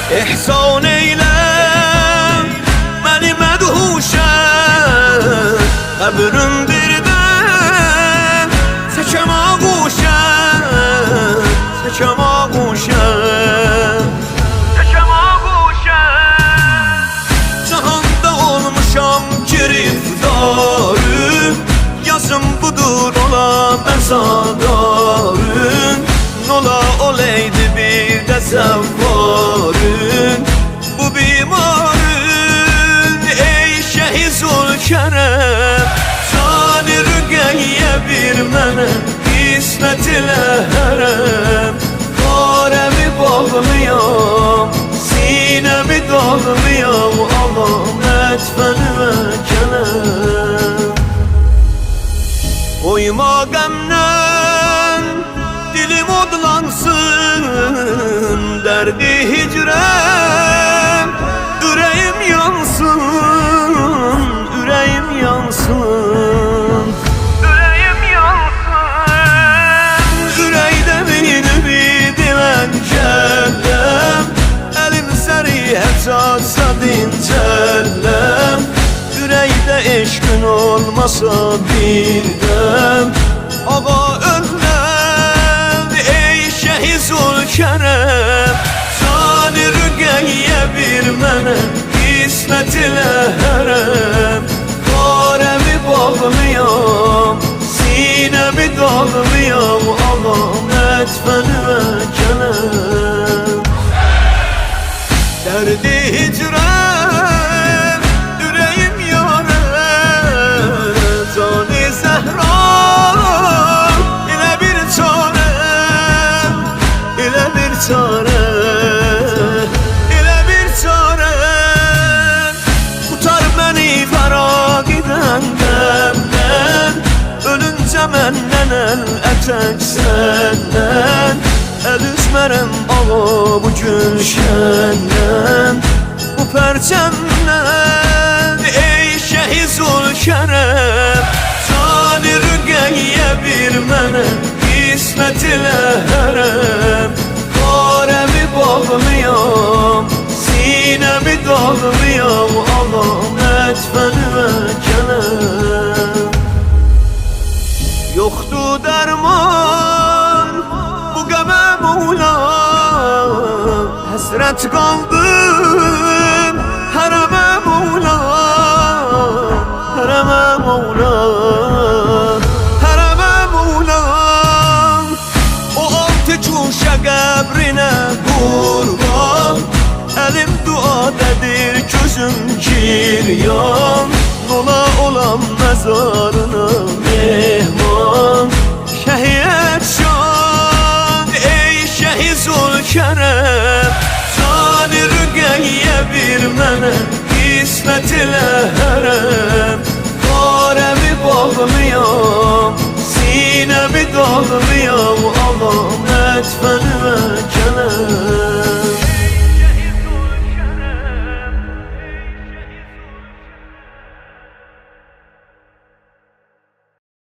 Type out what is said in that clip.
İhsan eyle beni medhuşa, qəbrin birdə çəkəm ağuşa, çəkəm ağuşa, çəkəm ağuşa. Cahanda olmuşam giriftarı, yazım budur ola məzadarın. Nola oleydi bir də zəvvarın, bu bimarın ey Şəhi Zülkərəm. Cani rüqəyyə bir mənə qismət ilə hərəm. Qarəmi bağlıyam, sinəmi dağlıyam, alamət fənimə kələm. Qoyma qəmdən dilim odlansın, dərdi hicrəm ürəyim yansın, ürəyim yansın, ürəyim yansın. Ürəkdə bir dilən kəlləm, əlim səri həccatsa dincəlləm. Ürəkdə eşqin olmasa birdəm, ağa önləm ey Şəhi Zülkərəm. Cani rüqəyyə bir mənə qismət ilə hərəm. Qarəmi bağlıyam, sinəmi dağlıyam, alamət fənimə kələm. Dərdi hicrəm ürəyim yarəm, Cani Zəhra elə bir çarə, elə bir çarə, elə bir çarə. Qutar məni fəraq edən qəmdən, ölüncə məndən əl ətək səndən. Əl üzmərəm ağa bu gülşəndən, bu pərçəmdən ey Şəhi Zülkərəm. Cani rüqəyyə bir mənə qismət ilə hərəm. Qarəmi bağlıyam, sinəmi dağlıyam, alamət fənimə kələm. Yoxdur dərman bu qəmə Mevla, həsrət qaldım hərəmə Mevla, hərəmə Mevla, hərəmə Mevla. O altı cuşə qəbrinə qurban, əlim duadədir, gözüm giryan. Nola olan məzarına mehman, şəhiyət şan ey Şəhi Zülkərəm. Cani rüqəyyə bir mənə qismət ilə hərəm. Qarəmi bağlıyam, sinəmi dağlıyam, alamət fənimə kələm.